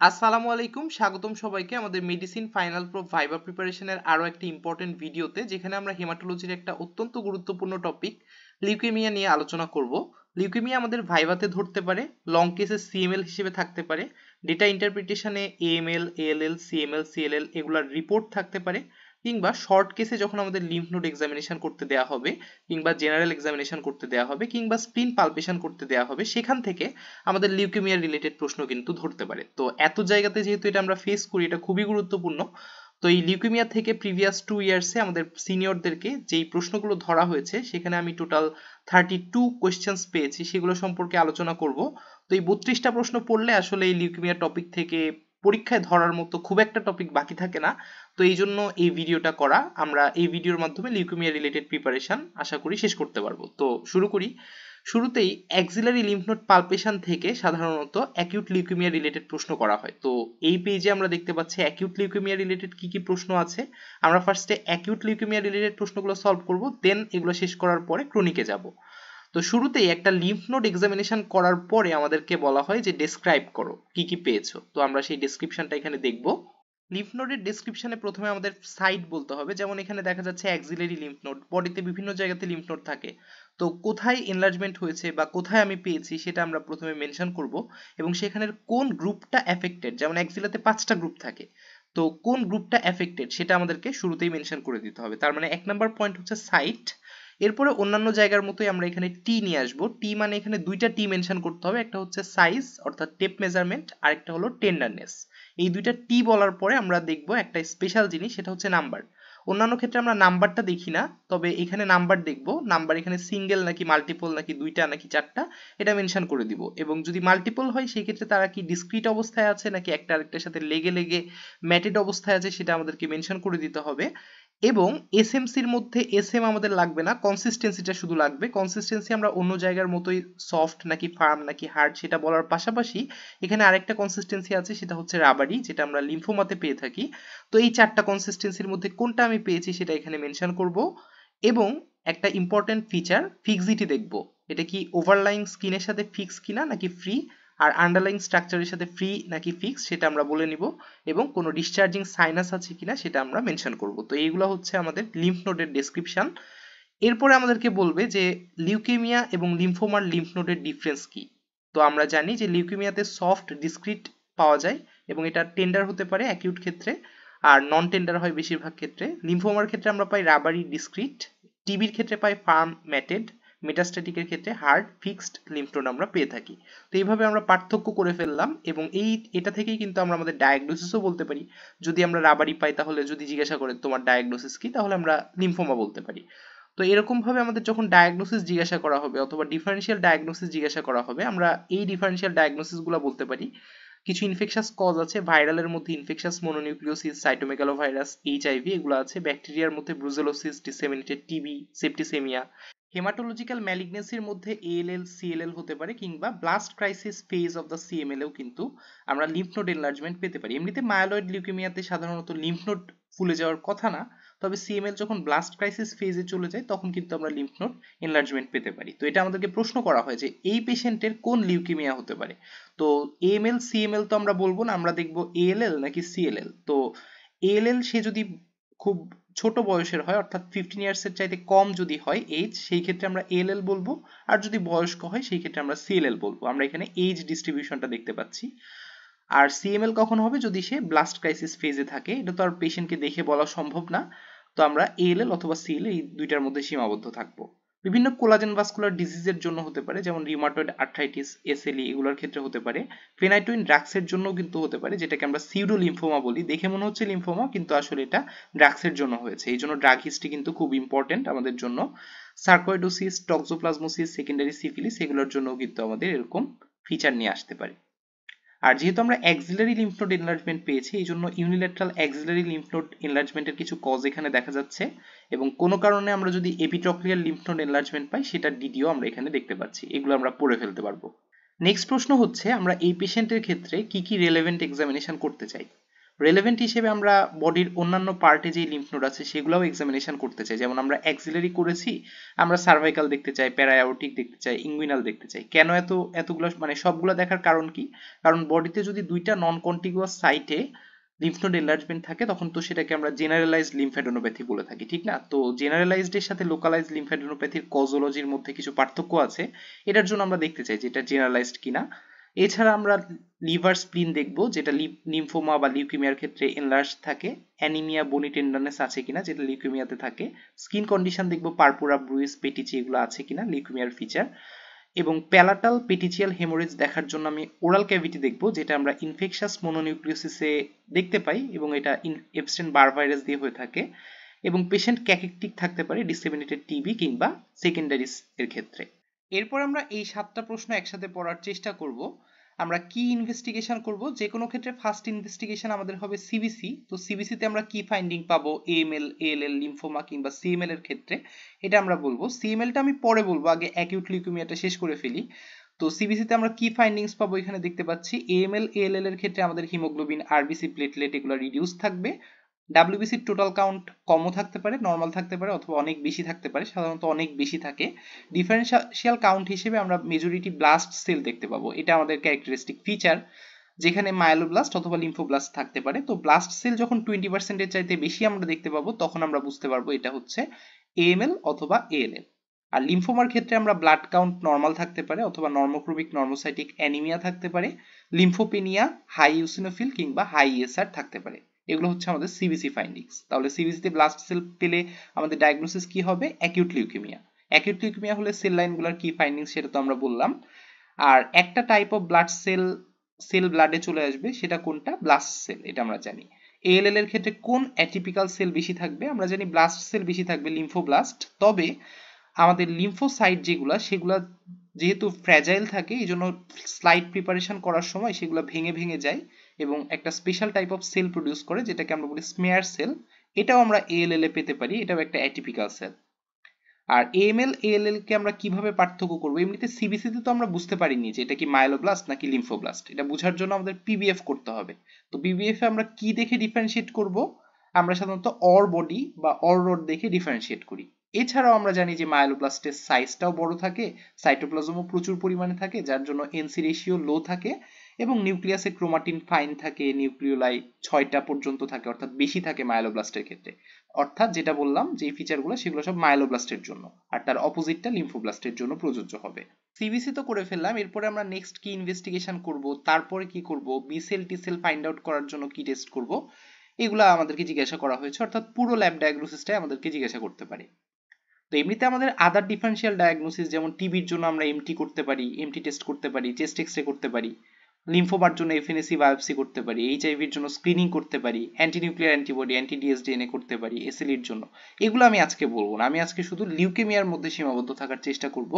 আসসালামু আলাইকুম, স্বাগতম সবাইকে আমাদের মেডিসিন ফাইনাল প্রো ভাইবা প্রিপারেশনের আরো একটা ইম্পর্টেন্ট ভিডিওতে, যেখানে আমরা হেমাটোলজির একটা অত্যন্ত গুরুত্বপূর্ণ টপিক লিউকেমিয়া নিয়ে আলোচনা করব। লিউকেমিয়া আমাদের ভাইভাতে ধরতে পারে, লং কেসে সিএমএল হিসেবে থাকতে পারে, ডেটা ইন্টারপ্রিটেশনে এএমএল, এএলএল, সিএমএল, সিএলএল এগুলার রিপোর্ট থাকতে পারে, কিংবা শর্ট কেসে যখন আমাদের লিম্ফ নোড এক্সামিনেশন করতে দেওয়া হবে, কিংবা জেনারেল এক্সামিনেশন করতে দেওয়া হবে, কিংবা স্প্লিন পালপেশন করতে দেওয়া হবে, সেখান থেকে আমাদের লিউকেমিয়া রিলেটেড প্রশ্ন কিন্তু ধরতে পারে। তো এত জায়গাতে যেহেতু এটা আমরা ফেস করি, এটা খুবই গুরুত্বপূর্ণ। তো এই লিউকেমিয়া থেকে প্রিভিয়াস 2 ইয়ার্সে আমাদের সিনিয়রদেরকে যেই প্রশ্নগুলো ধরা হয়েছে, সেখানে আমি টোটাল 32 কোয়েশ্চেন্স পেয়েছি, সেগুলো সম্পর্কে আলোচনা করব। তো এই 32টা প্রশ্ন পড়লে আসলে এই লিউকেমিয়া টপিক থেকে পরীক্ষায় ধরার মতো খুব একটা টপিক বাকি থাকে না। তো এই জন্য এই ভিডিওটা করা, আমরা এই ভিডিওর মাধ্যমে লিউকেমিয়া রিলেটেড প্রিপারেশন আশা করি শেষ করতে পারবো। তো শুরু করি। শুরুতেই অ্যাক্সিলারি লিম্ফ নোড পালপেশন থেকে সাধারণত অ্যাকিউট লিউকেমিয়া রিলেটেড প্রশ্ন করা হয়। তো এই পেজে আমরা দেখতে পাচ্ছি অ্যাকিউট লিউকেমিয়া রিলেটেড কি কি প্রশ্ন আছে। আমরা ফার্স্টে অ্যাকিউট লিউকেমিয়া রিলেটেড প্রশ্নগুলো সলভ করব, দেন এগুলো শেষ করার পরে ক্রনিকে যাব। তো শুরুতেই একটা লিম্ফ নোড এক্সামিনেশন করার পরে আমাদেরকে বলা হয় যে ডেসক্রাইব করো কি কি পেয়েছো। তো আমরা সেই ডেসক্রিপশনটা এখানে দেখব। লিম্ফ নোডের ডেসক্রিপশনে প্রথমে আমাদের সাইট বলতে হবে, যেমন এখানে দেখা যাচ্ছে অ্যাক্সিলারি লিম্ফ নোড, বডিতে বিভিন্ন জায়গাতে লিম্ফ নোড থাকে। তো কোথায় এনলার্জমেন্ট হয়েছে বা কোথায় আমি পেয়েছি সেটা আমরা প্রথমে মেনশন করব, এবং সেখানের কোন গ্রুপটা এফেক্টেড, যেমন অ্যাক্সিলাতে 5টা গ্রুপ থাকে, তো কোন গ্রুপটা এফেক্টেড সেটা আমাদেরকে শুরুতেই মেনশন করে দিতে হবে। তার মানে 1 নম্বর পয়েন্ট হচ্ছে সাইট। এরপরে অন্যান্য জায়গার মতোই আমরা এখানে টি নিয়ে আসবো। টি মানে এখানে দুইটা টি মেনশন করতে হবে, একটা হচ্ছে সাইজ অর্থাৎ টেপ মেজারমেন্ট, আর একটা হলো টেন্ডারনেস। এই দুইটা টি বলার পরে আমরা দেখব একটা স্পেশাল জিনিস, সেটা হচ্ছে নাম্বার। অন্যান্য ক্ষেত্রে আমরা নাম্বারটা দেখি না, তবে এখানে নাম্বার দেখব। নাম্বার এখানে সিঙ্গেল নাকি মাল্টিপল নাকি দুইটা নাকি চারটা, এটা মেনশন করে দিব। এবং যদি মাল্টিপল হয় সেই ক্ষেত্রে তারা কি ডিসক্রিট অবস্থায় আছে নাকি একটা আরেকটার সাথে লেগে লেগে ম্যাটেড অবস্থায় আছে, সেটা আমাদেরকে মেনশন করে দিতে হবে। এবং এসএমসির মধ্যে এসএম আমাদের লাগবে না, কনসিস্টেন্সিটা শুধু লাগবে। কনসিস্টেন্সি আমরা অন্য জায়গার মতোই সফট নাকি ফার্ম নাকি হার্ড সেটা বলার পাশাপাশি এখানে আরেকটা কনসিস্টেন্সি আছে, সেটা হচ্ছে রাবারি, যেটা আমরা লিম্ফোমাতে পেয়ে থাকি। তো এই 4টা কনসিস্টেন্সির মধ্যে কোনটা আমি পেয়েছি সেটা এখানে মেনশন করব। এবং একটা ইম্পর্টেন্ট ফিচার ফিক্সিটি দেখব, এটা কি ওভারলাইং স্কিনের সাথে ফিক্স কিনা নাকি ফ্রি, আর আন্ডারলাইং স্ট্রাকচারের সাথে ফ্রি নাকি ফিক্স সেটা আমরা বলে নিব। এবং কোনো ডিসচার্জিং সাইনাস আছে কিনা সেটা আমরা মেনশন করব। তো এইগুলো হচ্ছে আমাদের লিম্ফ নোডের ডেসক্রিপশন। এরপরে আমাদেরকে বলবে যে লিউকেমিয়া এবং লিম্ফোমার লিম্ফ নোডের ডিফারেন্স কি। তো আমরা জানি যে লিউকেমিয়াতে সফট ডিসক্রিট পাওয়া যায়, এবং এটা টেন্ডার হতে পারে অ্যাকিউট ক্ষেত্রে, আর নন টেন্ডার হয় বেশিরভাগ ক্ষেত্রে। লিম্ফোমার ক্ষেত্রে আমরা পাই রাবারি ডিসক্রিট, টিবির ক্ষেত্রে পাই ফার্ম ম্যাটেড, মেটাস্ট্যাটিকের ক্ষেত্রে হার্ড ফিক্সড লিম্ফ নোড আমরা পেয়ে থাকি। তো এইভাবে আমরা পার্থক্য করে ফেললাম, এবং এটা থেকেই কিন্তু আমরা আমাদের ডায়াগনোসিসও বলতে পারি। যদি আমরা রাবারি পাই, তাহলে যদি জিজ্ঞাসা করে তোমার ডায়াগনোসিস কি, তাহলে আমরা লিম্ফোমা বলতে পারি। তো এরকম ভাবে আমাদের যখন ডায়াগনোসিস জিজ্ঞাসা করা হবে অথবা ডিফারেনশিয়াল ডায়াগনোসিস জিজ্ঞাসা করা হবে, আমরা এই ডিফারেনশিয়াল ডায়াগনোসিস গুলো বলতে পারি। কিছু ইনফেকশাস কজ আছে, ভাইরালের মধ্যে ইনফেকশাস মোনোনিউক্লিওসিস, সাইটোমেগালোভাইরাস, এইচআইভি এগুলো আছে। ব্যাকটেরিয়ার মধ্যে ব্রুজেলোসিস, ডিসেমিনেটেড টিবি, সেপ্টিসেমিয়া। হেমাটোলজিক্যাল ম্যালিগনেন্সির মধ্যে এএলএল, সিএলএল হতে পারে, কিংবা blast crisis phase of the CML এও কিন্তু আমরা লিম্ফ নোড এনলার্জমেন্ট পেতে পারি। এমনিতে মায়োলয়েড লিউকেমিয়াতে সাধারণত লিম্ফ নোড ফুলে যাওয়ার কথা না, তবে সিএমএল যখন ব্লাস্ট ক্রাইসিস ফেজে চলে যায় তখন কিন্তু আমরা লিম্ফ নোড এনলার্জমেন্ট পেতে পারি। তো এটা আমাদেরকে প্রশ্ন করা হয় যে এই পেশেন্টের কোন লিউকেমিয়া হতে পারে। তো এএমএল সিএমএল তো আমরা বলবো না, আমরা দেখবো এএলএল নাকি সিএলএল। তো এএলএল সে যদি খুব ছোট বয়সের হয়, অর্থাৎ 15 ইয়ার্সের চাইতে কম যদি হয় এজ, সেই ক্ষেত্রে আমরা এএলএল বলবো। আর যদি বয়স্ক হয় সেই ক্ষেত্রে আমরা সিএলএল বলবো। আমরা এখানে এজ ডিস্ট্রিবিউশনটা দেখতে পাচ্ছি। আর সিএমএল কখন হবে, যদি সে ব্লাস্ট ক্রাইসিস ফেজে থাকে। এটা তো আর পেশেন্টকে দেখে বলা সম্ভব না। তো আমরা এএলএল অথবা সিএলএল এই দুইটার মধ্যে সীমাবদ্ধ থাকবো। বিভিন্ন কোলাজেন ভাস্কুলার ডিজিজের জন্য হতে পারে, যেমন রিউমাটয়েড আর্থ্রাইটিস, এসএলই এগুলোর ক্ষেত্রে হতে পারে। ফেনাইটোইন ড্রাগসের জন্য কিন্তু হতে পারে, যেটাকে আমরা সিউডো লিম্ফোমা বলি। দেখে মনে হচ্ছে লিম্ফোমা, কিন্তু আসলে এটা ড্রাগসের জন্য হয়েছে। এই জন্য ড্রাগ হিস্ট্রি কিন্তু খুব ইম্পর্টেন্ট আমাদের জন্য। সার্কোইডোসিস, টক্সোপ্লাজমোসিস, সেকেন্ডারি সিফিলিস এগুলোর জন্য কিন্তু আমাদের এরকম ফিচার নিয়ে আসতে পারে। আর যেহেতু আমরা অ্যাক্সিলারি লিম্ফ নোড এনলার্জমেন্ট পেয়েছি, এই জন্য ইউনিল্যাটারাল অ্যাক্সিলারি লিম্ফ নোড এনলার্জমেন্টের কিছু কজ এখানে দেখা যাচ্ছে, এবং কোনো কারণে আমরা যদি এপিট্রক্লিয়ার লিম্ফ নোড এনলার্জমেন্ট পাই, সেটার ডিডিও আমরা এখানে দেখতে পাচ্ছি। এগুলো আমরা পড়ে ফেলতে পারবো। নেক্সট প্রশ্ন হচ্ছে আমরা এই পেশেন্টের ক্ষেত্রে কি কি রেলেভেন্ট এক্সামিনেশন করতে চাই। রেলেভেন্ট হিসেবে আমরা বডির অন্যান্য পার্টে যে লিম্ফ নোড আছে সেগুলোও এক্সামিনেশন করতে চাই। যেমন আমরা অ্যাক্সিলারি করেছি, আমরা সার্ভাইকাল দেখতে চাই, প্যারাঅ্যাওর্টিক দেখতে চাই, ইঙ্গুইনাল দেখতে চাই। কেন এতগুলো মানে সবগুলো দেখার কারণ কি? কারণ বডিতে যদি দুইটা নন কন্টিগুয়াস সাইটে লিম্ফ নোড এনলার্জমেন্ট থাকে তখন তো সেটাকে আমরা জেনারেলাইজড লিম্ফ্যাডেনোপ্যাথি বলে থাকি, ঠিক না? তো জেনারেলাইজড এর সাথে লোকালাইজড লিম্ফ্যাডেনোপ্যাথির কজোলজির মধ্যে কিছু পার্থক্য আছে, এটার জন্য আমরা দেখতে চাই যে এটা জেনারেলাইজড কিনা। এছাড়া আমরা লিভার স্প্লিন দেখব, যেটা লিম্ফোমা বা লিউকেমিয়ার ক্ষেত্রে এনলার্জ থাকে, অ্যানিমিয়া, বনি টেন্ডারনেস আছে কিনা যেটা লিউকেমিয়াতে থাকে, স্কিন কন্ডিশন দেখব, পারপুরা, ব্রুইস, পেটিচি এগুলো আছে কিনা লিউকেমিয়ার ফিচার, এবং প্যালাটাল পেটিচিয়াল হেমোরেজ দেখার জন্য আমি ওরাল ক্যাভিটি দেখব, যেটা আমরা ইনফেকশাস মনোনিউক্লিওসিসে দেখতে পাই এবং এটা এপস্টেইন বার ভাইরাস দিয়ে হয়ে থাকে, এবং পেশেন্ট ক্যাকেকটিক থাকতে পারে ডিসেমিনেটেড টিবি কিংবা সেকেন্ডারিস এর ক্ষেত্রে। এরপর আমরা এই 7টা প্রশ্ন একসাথে পড়ার চেষ্টা করব। আমরা কি ইনভেস্টিগেশন করব? যে কোনো ক্ষেত্রে ফার্স্ট ইনভেস্টিগেশন আমাদের হবে সিবিসি। তো সিবিসিতে আমরা কি ফাইন্ডিং পাবো এএমএল, এএলএল, লিম্ফোমা কিংবা সিএমএল এর ক্ষেত্রে, এটা আমরা বলবো। সিএমএলটা আমি পরে বলবো, আগে অ্যাকিউট লিউকেমিয়াটা শেষ করে ফেলি। তো সিবিসিতে আমরা কি ফাইন্ডিংস পাবো এখানে দেখতে পাচ্ছি। এএমএল, এএলএল এর ক্ষেত্রে আমাদের হিমোগ্লোবিন, আরবিসি, প্লেটলেট এগুলো রিডিউস থাকবে। ডাব্লিউবিসির টোটাল কাউন্ট কমও থাকতে পারে, নর্মাল থাকতে পারে, অথবা অনেক বেশি থাকতে পারে, সাধারণত অনেক বেশি থাকে। ডিফারেন্সিয়াল কাউন্ট হিসেবে আমরা মেজরিটি ব্লাস্ট সেল দেখতে পাবো, এটা আমাদের ক্যারেক্টারিস্টিক ফিচার, যেখানে মাইলোব্লাস্ট অথবা লিম্ফোব্লাস্ট থাকতে পারে। তো ব্লাস্ট সেল যখন 20% চাইতে বেশি আমরা দেখতে পাবো তখন আমরা বুঝতে পারবো এটা হচ্ছে এএমএল অথবা এএলএল। আর লিম্ফোমার ক্ষেত্রে আমরা ব্লাড কাউন্ট নর্মাল থাকতে পারে অথবা নর্মোক্রোমিক নর্মোসাইটিক অ্যানিমিয়া থাকতে পারে, লিম্ফোপেনিয়া, হাই ইউসিনোফিল কিংবা হাই ইএসআর থাকতে পারে। এগুলো হচ্ছে আমাদের সিবিসি ফাইন্ডিংস। তাহলে সিবিসিতে ব্লাস্ট সেল পেলে আমাদের ডায়াগনোসিস কি হবে? Acute leukaemia. অ্যাকিউট লিউকেমিয়া হলে সেল লাইনগুলোর কি ফাইন্ডিংস সেটা তো আমরা বললাম। আর একটা টাইপ অফ ব্লাড সেল ব্লাডে চলে আসবে, সেটা কোনটা? ব্লাস্ট সেল, এটা আমরা জানি। এএলএল এর ক্ষেত্রে কোন অ্যাটিপিক্যাল সেল বেশি থাকবে? আমরা জানি ব্লাস্ট সেল বেশি থাকবে, লিম্ফোব্লাস্ট। তবে আমাদের লিম্ফোসাইট যেগুলা সেগুলা যেহেতু ফ্র্যাজাইল থাকে এই জন্য স্লাইড প্রিপারেশন করার সময় সেগুলো ভেঙে ভেঙে যায় এবং একটা special type of cell produce করে যেটাকে আমরা বলি স্মেয়ার সেল। এটাও আমরা এএলএল এ পেতে পারি, এটাও একটা অ্যাটিপিক্যাল সেল। আর এএমএল, এএলএল কে আমরা কিভাবে পার্থক্য করব? এমনিতে সিবিসিতে তো আমরা বুঝতে পারিনি যে এটা কি মাইলোব্লাস্ট নাকি লিম্ফোব্লাস্ট। এটা বোঝার জন্য আমাদের পিবিএফ করতে হবে। তো পিবিএফ এ আমরা কি দেখে ডিফারেন্সিয়েট করব? আমরা সাধারণত অর বডি বা অর রড দেখে ডিফারেন্সিয়েট করি। এছাড়াও আমরা জানি যে মাইলোব্লাস্টের সাইজটাও বড় থাকে, সাইটোপ্লাজমও প্রচুর পরিমাণে থাকে, যার জন্য এনসি রেশিও লো থাকে, এবং নিউক্লিয়াসে ক্রোমাটিন ফাইন থাকে, নিউক্লিওলাই 6টা পর্যন্ত থাকে, অর্থাৎ বেশি থাকে মাইলোব্লাস্টের ক্ষেত্রে। অর্থাৎ যেটা বললাম যে ফিচারগুলো সেগুলো সব মাইলোব্লাস্টের জন্য, আর তার অপোজিটটা লিম্ফোব্লাস্টের জন্য প্রযোজ্য হবে। সিবিসি তো করে ফেললাম, এরপরে আমরা নেক্সট কি ইনভেস্টিগেশন করব, তারপরে কি করব, B cell, T cell find out করার জন্য কি টেস্ট করব, এগুলা আমাদেরকে জিজ্ঞাসা করা হয়েছে, অর্থাৎ পুরো ল্যাব ডায়াগনোসিসটাই আমাদেরকে জিজ্ঞাসা করতে পারে। তো এমনিতে আমাদের আদার ডিফারেন্সিয়াল ডায়াগনোসিস, যেমন টিবির জন্য আমরা এমটি করতে পারি, এমটি টেস্ট করতে পারি, চেস্ট এক্সরে করতে পারি, লিম্ফোমার জন্য এফএনএসি বায়োপসি করতে পারি, এইচআইভির জন্য স্ক্রিনিং করতে পারি, অ্যান্টি নিউক্লিয়ার অ্যান্টিবডি, অ্যান্টি ডিএসডিএনএ করতে পারি, এসএলইর জন্য। এগুলো আমি আজকে বলবো না, আমি আজকে শুধু লিউকেমিয়ার মধ্যে সীমাবদ্ধ থাকার চেষ্টা করব।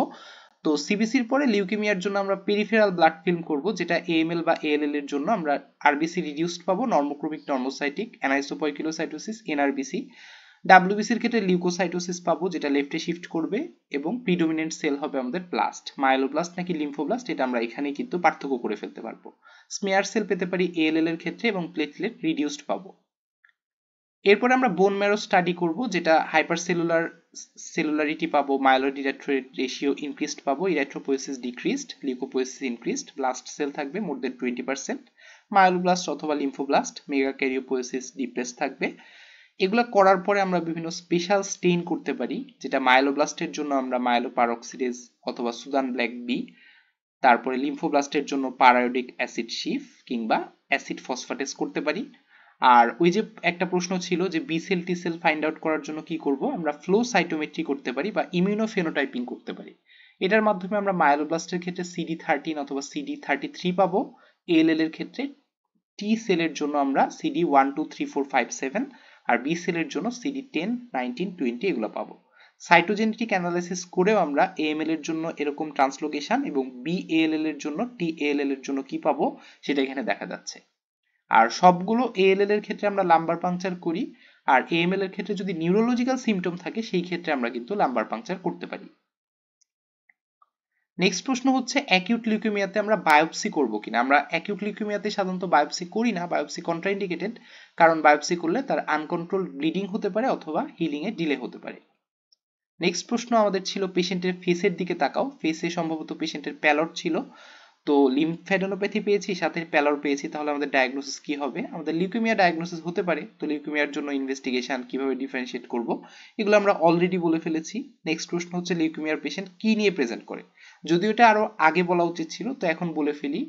তো সিবিসির পরে লিউকেমিয়ার জন্য আমরা পেরিফেরাল ব্লাড ফিল্ম করব, যেটা এএমএল বা এএলএল এর জন্য আমরা আরবিসি রিডিউসড পাবো, নর্মোক্রোমিক নর্মোসাইটিক, অ্যানাইসোপয়কিলোসাইটোসিস, এনআরবিসি। ডাব্লিউবিসির ক্ষেত্রে লিউকোসাইটোসিস পাবো, যেটা লেফটে শিফট করবে, এবং প্রিডোমিনেন্ট সেল হবে আমাদের ব্লাস্ট। মাইলোব্লাস্ট নাকি লিম্ফোব্লাস্ট এটা আমরা এখানেই কিন্তু পার্থক্য করে ফেলতে পারবো। স্মেয়ার সেল পেতে পারি এএলএল এর ক্ষেত্রে, এবং প্লেটলেট রিডিউসড পাবো। এরপরে আমরা বোন ম্যারো স্টাডি করব, যেটা হাইপার সেলুলারিটি পাবো, মাইলয়েড ইরাথ্রয়েড রেশিও ইনক্রিজড পাবো, ইরাথ্রোপোয়েসিস ডিক্রিজড, লিউকোপোয়েসিস ইনক্রিজড, ব্লাস্ট সেল থাকবে মোর দেন 20%, মায়োব্লাস্ট অথবা লিম্ফোব্লাস্ট, মেগা ক্যারিওপোয়েসিস ডিপ্রেস থাকবে। এগুলো করার পরে আমরা বিভিন্ন স্পেশাল স্টেইন করতে পারি, যেটা মাইলোব্লাস্টের জন্য আমরা মাইলোপারঅক্সিডেজ অথবা সুদান ব্ল্যাক বি, তারপরে লিম্ফোব্লাস্টের জন্য পারায়োডিক অ্যাসিড শিফ কিংবা অ্যাসিড ফসফেটেস করতে পারি। আর ওই যে একটা প্রশ্ন ছিল যে B cell, T cell find out করার জন্য কি করব, আমরা ফ্লো সাইটোমেট্রি করতে পারি বা ইমিউনোফেনোটাইপিং করতে পারি। এটার মাধ্যমে আমরা মাইলোব্লাস্টের ক্ষেত্রে CD13 অথবা CD33 পাবো, এএলএল এর ক্ষেত্রে টি সেলের জন্য আমরা CD1 2 3 4 5 7, আর বি সেলের জন্য CD10 19 20 এগুলো পাবো। সাইটোজেনেটিক অ্যানালাইসিস করেও আমরা এএমএল এর জন্য এরকম ট্রান্সলোকেশন এবং বিএএলএল এর জন্য টিএএলএল এর জন্য কি পাবো সেটা এখানে দেখা যাচ্ছে। আর সবগুলো এএলএল এর ক্ষেত্রে আমরা লাম্বার পাংচার করি, আর এএমএল এর ক্ষেত্রে যদি নিউরোলজিক্যাল সিমটম থাকে সেই ক্ষেত্রে আমরা কিন্তু লাম্বার পাংচার করতে পারি। নেক্সট প্রশ্ন হচ্ছে অ্যাকিউট লিউকেমিয়াতে আমরা বায়োপসি করব কিনা। আমরা অ্যাকিউট লিউকেমিয়াতে সাধারণত বায়োপসি করি না, বায়োপসি কন্ট্রাইন্ডিকেটেড, কারণ বায়োপসি করলে তার আনকন্ট্রোলড ব্লিডিং হতে পারে অথবা হিলিং এ ডিলে হতে পারে। নেক্সট প্রশ্ন আমাদের ছিল পেশেন্টের ফেসের দিকে তাকাও। ফেসে সম্ভবত পেশেন্টের প্যালর ছিল, তো লিম্ফ্যাডেনোপ্যাথি পেয়েছি, সাথে প্যালর পেয়েছি, তাহলে আমাদের ডায়াগনোসিস কি হবে? আমাদের লিউকেমিয়া ডায়াগনোসিস হতে পারে। তো লিউকেমিয়ার জন্য ইনভেস্টিগেশন কিভাবে ডিফারেন্সিয়েট করব এগুলো আমরা অলরেডি বলে ফেলেছি। নেক্সট প্রশ্ন হচ্ছে লিউকেমিয়ার পেশেন্ট কি নিয়ে প্রেজেন্ট করে। যদিও এটা আরো আগে বলা উচিত ছিল, তো এখন বলে ফেলি।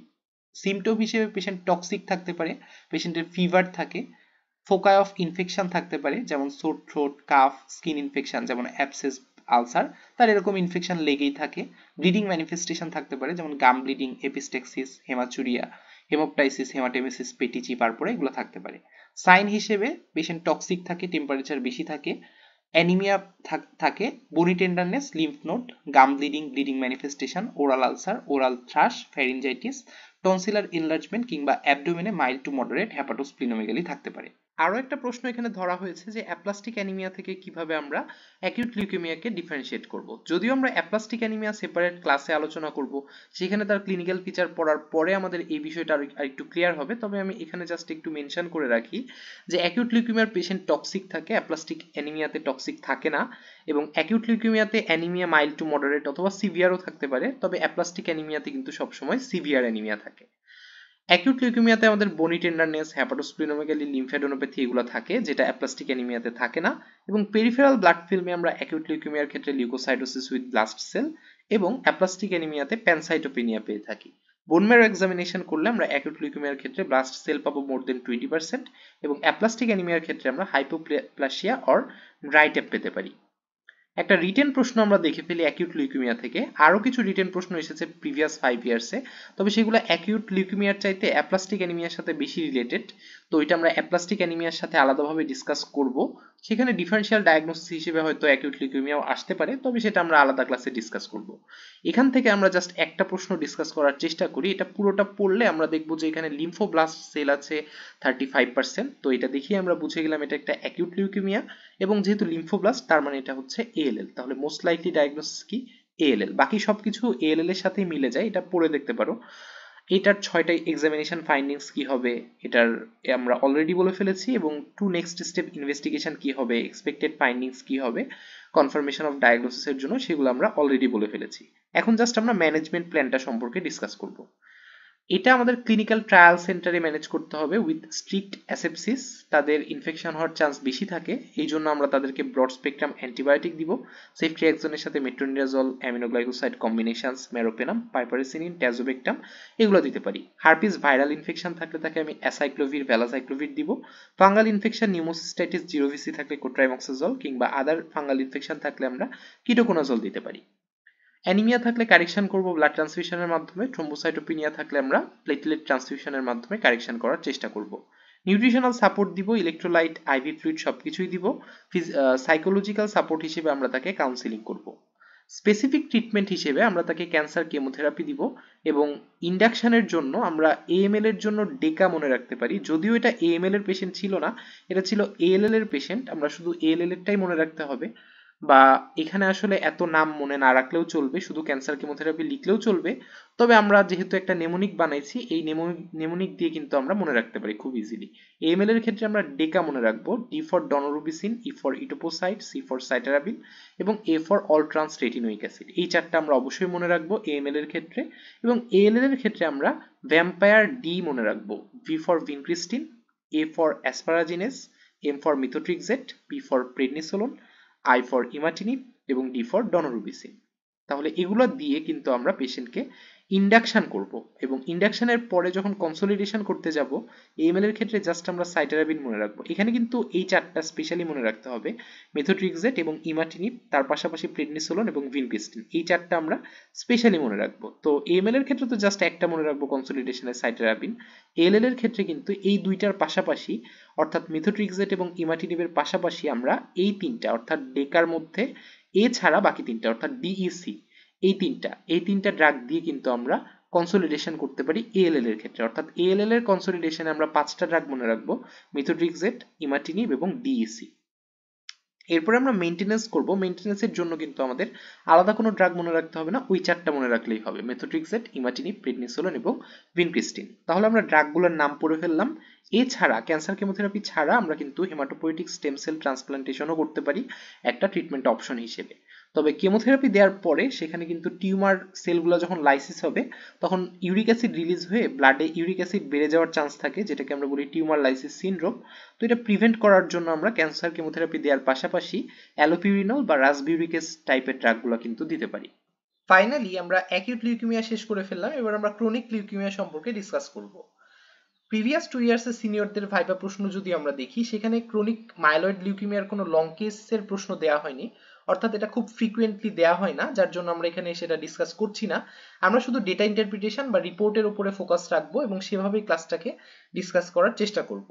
সিমটম হিসেবে পেশেন্ট টক্সিক থাকতে পারে, পেশেন্টের ফিভার থাকে, ফোকাই অফ ইনফেকশন থাকতে পারে, যেমন সোর থ্রোট, কাফ, স্কিন ইনফেকশন যেমন অ্যাবসেস, আলসার, তার এরকম ইনফেকশন লেগেই থাকে। ব্লিডিং ম্যানিফেস্টেশন থাকতে পারে, যেমন গাম ব্লিডিং, এপিস্টেক্সিস, হেমাচুরিয়া, হেমোপটাইসিস, হেমাটেমেসিস, পেটিচি, পারপোরা, এগুলো থাকতে পারে। সাইন হিসেবে পেশেন্ট টক্সিক থাকে, টেম্পারেচার বেশি থাকে, অ্যানিমিয়া থাকে, bony tenderness, lymph node, gum bleeding, bleeding manifestation, oral ulcer, oral thrush, pharyngitis, tonsillar enlargement কিংবা অ্যাবডোমেনে মাইল্ড টু মডারেট হ্যাপাটোস্প্লিনোমেগালি থাকতে পারে। আরো একটা প্রশ্ন এখানে ধরা হয়েছে যে অ্যাপ্লাস্টিক অ্যানিমিয়া থেকে কিভাবে আমরা অ্যাকিউট লিউকেমিয়াকে ডিফারেন্সিয়েট করব। যদিও আমরা অ্যাপ্লাস্টিক অ্যানিমিয়া সেপারেট ক্লাসে আলোচনা করব, সেখানে তার ক্লিনিক্যাল ফিচার পড়ার পরে আমাদের এই বিষয়টা আরেকটু ক্লিয়ার হবে, তবে আমি এখানে জাস্ট একটু মেনশন করে রাখি যে অ্যাকিউট লিউকেমিয়ার পেশেন্ট টক্সিক থাকে, অ্যাপ্লাস্টিক অ্যানিমিয়াতে টক্সিক থাকে না, এবং অ্যাকিউট লিউকেমিয়াতে অ্যানিমিয়া মাইল্ড টু মডারেট অথবা সিভিয়ারও থাকতে পারে, তবে অ্যাপ্লাস্টিক অ্যানিমিয়াতে কিন্তু সবসময় সিভিয়ার অ্যানিমিয়া থাকে। অ্যাকিউট লিউকেমিয়াতে আমাদের বনি টেন্ডারনেস, হ্যাপাটোস্প্লিনোমেগালি, লিম্ফ্যাডেনোপ্যাথি এগুলো থাকে, যেটা অ্যাপ্লাস্টিক অ্যানিমিয়াতে থাকে না। এবং পেরিফেরাল ব্লাড ফিল্মে আমরা অ্যাকিউট লিউকেমিয়ার ক্ষেত্রে লিউকোসাইটোসিস উইথ ব্লাস্ট সেল এবং অ্যাপ্লাস্টিক অ্যানিমিয়াতে প্যানসাইটোপেনিয়া পেয়ে থাকি। বোন ম্যারো এক্সামিনেশন করলে আমরা অ্যাকিউট লিউকেমিয়ার ক্ষেত্রে ব্লাস্ট সেল পাবো মোর দেন 20% এবং অ্যাপ্লাস্টিক অ্যানিমিয়ার ক্ষেত্রে আমরা হাইপোপ্লাসিয়া অর ড্রাই ট্যাপ পেতে পারি। একটা রিটেন প্রশ্ন আমরা দেখে ফেলি অ্যাকিউট লিউকেমিয়া থেকে। আরো কিছু রিটেন প্রশ্ন এসেছে প্রিভিয়াস 5 ইয়ার্সে, তবে সেগুলো অ্যাকিউট লিউকেমিয়ার চাইতে অ্যাপ্লাস্টিক অ্যানিমিয়ার সাথে বেশি রিলেটেড, তো এটা আমরা অ্যাপ্লাস্টিক অ্যানিমিয়ার সাথে আলাদাভাবে ডিসকাস করব। সেখানে ডিফারেন্সিয়াল ডায়াগনোসিস হিসেবে হয়তো অ্যাকিউট লিউকেমিয়াও আসতে পারে, তবে সেটা আমরা আলাদা ক্লাসে ডিসকাস করব। এখান থেকে আমরা জাস্ট একটা প্রশ্ন ডিসকাস করার চেষ্টা করি। এটা পুরোটা পড়লে আমরা দেখব যে এখানে লিম্ফোব্লাস্ট সেল আছে 35%, তো এটা দেখিয়ে আমরা বুঝে গেলাম এটা একটা অ্যাকিউট লিউকেমিয়া, এবং যেহেতু লিম্ফোব্লাস্ট তার মানে এটা হচ্ছে এএলএল, তাহলে মোস্ট লাইকলি ডায়াগনোসিস কি? এএলএল। বাকি সবকিছু এএলএল এর সাথেই মিলে যায়, এটা পড়ে দেখতে পারো। এটার 6টা এক্সামিনেশন ফাইন্ডিংস কি হবে এটার আমরা অলরেডি বলে ফেলেছি, এবং টু নেক্সট স্টেপ ইনভেস্টিগেশন কি হবে, এক্সপেক্টেড ফাইন্ডিংস কি হবে কনফার্মেশন অফ ডায়াগনোসিসের জন্য, সেগুলো আমরা অলরেডি বলে ফেলেছি। এখন জাস্ট আমরা ম্যানেজমেন্ট প্ল্যানটা সম্পর্কে ডিসকাস করব। এটা আমাদের ক্লিনিক্যাল ট্রায়াল সেন্টারে ম্যানেজ করতে হবে উইথ স্ট্রিক্ট অ্যাসেপসিস। তাদের ইনফেকশন হওয়ার চান্স বেশি থাকে, এই জন্য আমরা তাদেরকে ব্রড স্পেকট্রাম অ্যান্টিবায়োটিক দিব। সেফট্রিয়াক্সনের সাথে মেট্রোনিডাজল, অ্যামিনোগ্লাইকোসাইড কম্বিনেশনস, মেরোপেনাম, পাইপারেসিনিন, ট্যাজোবেকটাম এগুলো দিতে পারি। হার্পিস ভাইরাল ইনফেকশন থাকলে তাকে আমি অ্যাসাইক্লোভির, ভ্যালাসাইক্লোভির দিব। ফাঙ্গাল ইনফেকশন, নিউমোসিস্টাইটিস, জিরোভিসি থাকলে কোট্রাইমক্সাজল, কিংবা আদার ফাঙ্গাল ইনফেকশন থাকলে আমরা কিটোকোনাজল দিতে পারি। অ্যানিমিয়া থাকলে কারেকশন করব ব্লাড ট্রান্সফিউশনের মাধ্যমে। থ্রোম্বোসাইটোপিনিয়া থাকলে আমরা প্লেটলেট ট্রান্সফিউশনের মাধ্যমে কারেকশন করার চেষ্টা করব। নিউট্রিশনাল সাপোর্ট দিব, ইলেকট্রোলাইট, আইভি ফ্লুইড সবকিছুই দিব। সাইকোলজিক্যাল সাপোর্ট হিসেবে আমরা তাকে কাউন্সিলিং করব। স্পেসিফিক ট্রিটমেন্ট হিসেবে আমরা তাকে ক্যান্সার কেমোথেরাপি দিব, এবং ইন্ডাকশনের জন্য আমরা এএমএল এর জন্য ডেকা মনে রাখতে পারি। যদিও এটা এএমএল এর পেশেন্ট ছিল না, এটা ছিল এএলএল এর পেশেন্ট, আমরা শুধু এএলএল এরটাই মনে রাখতে হবে, বা এখানে আসলে এত নাম মনে না রাখলেও চলবে, শুধু ক্যান্সার কেমোথেরাপি লিখলেও চলবে। তবে আমরা যেহেতু একটা নেমোনিক বানাইছি, এই নেমোনিক দিয়ে কিন্তু আমরা মনে রাখতে পারি খুব ইজিলি। এএমএল এর ক্ষেত্রে আমরা ডেকা মনে রাখবো, D for daunorubicin, E for etoposide, C for cytarabine এবং A for all trans retinoic acid. এই চারটা আমরা অবশ্যই মনে রাখবো এএমএল এর ক্ষেত্রে। এবং এএলএল এর ক্ষেত্রে আমরা ভ্যাম্পায়ার ডি মনে রাখবো, V for vincristine, A for asparaginase, M for methotrexate, P for prednisolone, I for imatinib এবং ডি ফর ডনোরুবিসিন। তাহলে এগুলো দিয়ে কিন্তু আমরা পেশেন্টকে ইন্ডাকশন করব, এবং ইন্ডাকশনের পরে যখন কনসোলিডেশন করতে যাব এএমএল এর ক্ষেত্রে জাস্ট আমরা সাইটারাবিন মনে রাখবো। এখানে কিন্তু এই চারটা স্পেশালি মনে রাখতে হবে, মেথোট্রিক্সেট এবং ইমাটিনিব, তার পাশাপাশি প্রেডনিসোলোন এবং ভিনক্রিস্টিন, এই চারটা আমরা স্পেশালি মনে রাখবো। তো এএমএল এর ক্ষেত্রে তো জাস্ট একটা মনে রাখবো কনসোলিডেশনের সাইটারাবিন। এএলএল এর ক্ষেত্রে কিন্তু এই দুইটার পাশাপাশি, অর্থাৎ মেথোট্রিক্সেট এবং ইমাটিনিবের পাশাপাশি আমরা এই তিনটা, অর্থাৎ ডেকার মধ্যে এ ছাড়া বাকি তিনটা অর্থাৎ ডিইসি, এই তিনটা ড্রাগ দিয়ে কিন্তু আমরা কনসোলিডেশন করতে পারি এএলএল এর ক্ষেত্রে। অর্থাৎ এএলএল এর কনসোলিডেশনে আমরা 5টা ড্রাগ মনে রাখবো, মিথোট্রিক্সেট, ইমাটিনিব এবং ডিইসি। এরপরে আমরা মেইনটেনেন্স করব। মেইনটেনেন্সের জন্য কিন্তু আমাদের আলাদা কোনো ড্রাগ মনে রাখতে হবে না, ওই চারটা মনে রাখলেই হবে, মেথোট্রেক্সেট, ইমাটিনিব, প্রেডনিসোলোন এবং ভিনক্রিস্টিন। তাহলে আমরা ড্রাগগুলোর নাম পড়ে ফেললাম। এছাড়া ক্যান্সার কেমোথেরাপি ছাড়া আমরা কিন্তু হেমাটোপয়েটিক স্টেম সেল ট্রান্সপ্লান্টেশনও করতে পারি একটা ট্রিটমেন্ট অপশন হিসেবে। তবে কেমোথেরাপি দেওয়ার পরে সেখানে কিন্তু টিউমার সেলগুলো যখন লাইসিস হবে তখন ইউরিক অ্যাসিড রিলিজ হয়ে ব্লাডে ইউরিক অ্যাসিড বেড়ে যাওয়ার চান্স থাকে, যেটাকে আমরা বলি টিউমার লাইসিস সিনড্রোম। তো এটা প্রিভেন্ট করার জন্য আমরা ক্যান্সার কেমোথেরাপি দেওয়ার পাশাপাশি অ্যালোপিউরিনল বা রাসবিউরিকেস টাইপের ড্রাগগুলো কিন্তু দিতে পারি। ফাইনালি আমরা অ্যাকিউট লিউকেমিয়া শেষ করে ফেললাম, এবার আমরা ক্রনিক লিউকেমিয়া সম্পর্কে ডিসকাস করব। প্রিভিয়াস 2 ইয়ার্সের সিনিয়রদের ভাইবা প্রশ্ন যদি আমরা দেখি, সেখানে ক্রনিক মাইলয়েড লিউকেমিয়ার কোনো লং কেসের প্রশ্ন দেওয়া হয়নি, অর্থাৎ এটা খুব ফ্রিকুয়েন্টলি দেওয়া হয় না, যার জন্য আমরা এখানে সেটা ডিসকাস করছি না। আমরা শুধু ডেটা ইন্টারপ্রিটেশন বা রিপোর্টের উপরে ফোকাস রাখবো এবং সেভাবেই ক্লাসটাকে ডিসকাস করার চেষ্টা করব।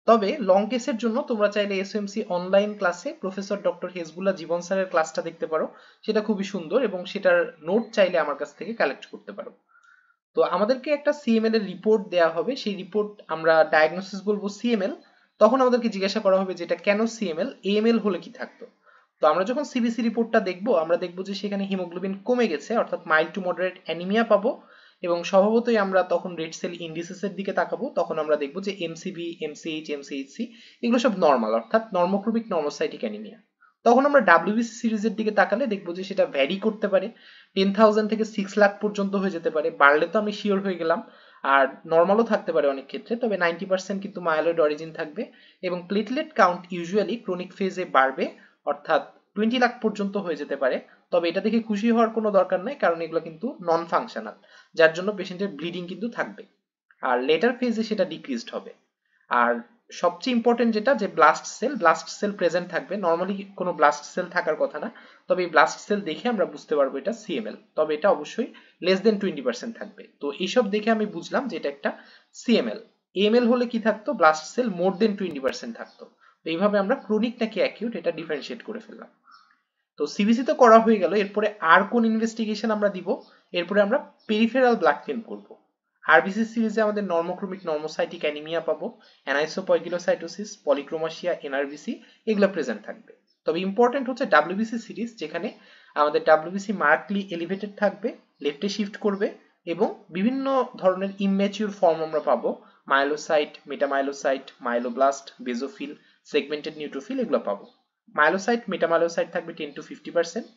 তবে লং কেসের জন্য তোমরা চাইলে এসএমসি অনলাইন ক্লাসে প্রফেসর ডক্টর হেজবুল্লাহ জীবন স্যারের ক্লাসটা দেখতে পারো, সেটা খুবই সুন্দর এবং সেটার নোট চাইলে আমার কাছ থেকে কালেক্ট করতে পারো। তো আমাদেরকে একটা সিএমএল এর রিপোর্ট দেওয়া হবে, সেই রিপোর্ট আমরা ডায়াগনোসিস বলবো সিএমএল, তখন আমাদেরকে জিজ্ঞাসা করা হবে যে এটা কেন সিএমএল, এএমএল হলে কি থাকতো। তো আমরা যখন সিবিসি রিপোর্টটা দেখবো, আমরা দেখবো যে সেখানে হিমোগ্লোবিন কমে গেছে, অর্থাৎ মাইল্ড টু মডারেট অ্যানিমিয়া পাবো, এবং স্বভাবতই আমরা তখন রেড সেল ইন্ডিসেস এর দিকে তাকাবো, তখন আমরা দেখবো যে এমসিবি, এমসিএইচ, এমসিএইচসি এগুলো সব নর্মাল, অর্থাৎ নর্মোক্রোমিক নর্মোসাইটিক অ্যানিমিয়া। তখন আমরা ডাব্লিউবিসি সিরিজের দিকে তাকালে দেখবো যে সেটা ভ্যারি করতে পারে, 10,000 থেকে 6 লাখ পর্যন্ত হয়ে যেতে পারে, বাড়লে তো আমি শিওর হয়ে গেলাম। আর নর্মালও থাকতে পারে অনেক ক্ষেত্রে, তবে 90% কিন্তু মাইলয়েড অরিজিন থাকবে, এবং প্লেটলেট কাউন্ট ইউজুয়ালি ক্রনিক ফেজে বাড়বে, অর্থাৎ 20 লাখ পর্যন্ত হয়ে যেতে পারে। তবে এটা দেখে খুশি হওয়ার কোনো দরকার নাই, কারণ এগুলো কিন্তু নন ফাংশনাল, যার জন্য পেশেন্টের ব্লিডিং কিন্তু থাকবে, আর লেটার ফেজে সেটা ডিক্রিজড হবে। আর সবচেয়ে ইম্পর্টেন্ট যেটা, যে ব্লাস্ট সেল প্রেজেন্ট থাকবে, নর্মালি কোনো ব্লাস্ট সেল থাকার কথা না, তবে এই ব্লাস্ট সেল দেখে আমরা বুঝতে পারবো এটা সিএমএল, তবে এটা অবশ্যই লেস দেন 20% থাকবে। তো এইসব দেখে আমি বুঝলাম যে এটা একটা সিএমএল। এএমএল হলে কি থাকতো, ব্লাস্ট সেল মোর দেন 20% থাকতো। তো এইভাবে আমরা ক্রনিক নাকি অ্যাকিউট এটা ডিফারেন্সিয়েট করে ফেললাম। তো সিবিসি তো করা হয়ে গেল, এরপরে আর কোন ইনভেস্টিগেশন আমরা দিব, এরপরে আমরা পেরিফেরাল ব্লাড ফিল্ম করব। আরবিসি সিরিজে আমাদের নর্মোক্রোমিক নর্মোসাইটিক অ্যানিমিয়া পাবো, অ্যানাইসোপয়গিলোসাইটোসিস, পলিক্রোমাসিয়া, এনআরবিসি এগুলো প্রেজেন্ট থাকবে। তবে ইম্পর্টেন্ট হচ্ছে ডাব্লিউবিসি সিরিজ, যেখানে আমাদের ডাব্লিউবিসি মার্কলি এলিভেটেড থাকবে, লেফটে শিফট করবে, এবং বিভিন্ন ধরনের ইমম্যাচিউর ফর্ম আমরা পাবো, মাইলোসাইট, মেটামাইলোসাইট, মাইলোব্লাস্ট, বেজোফিল, সেগমেন্টেড নিউট্রোফিল এগুলো পাবো। মাইলোসাইট, মেটামাইলোসাইট থাকবে 10 to 50%,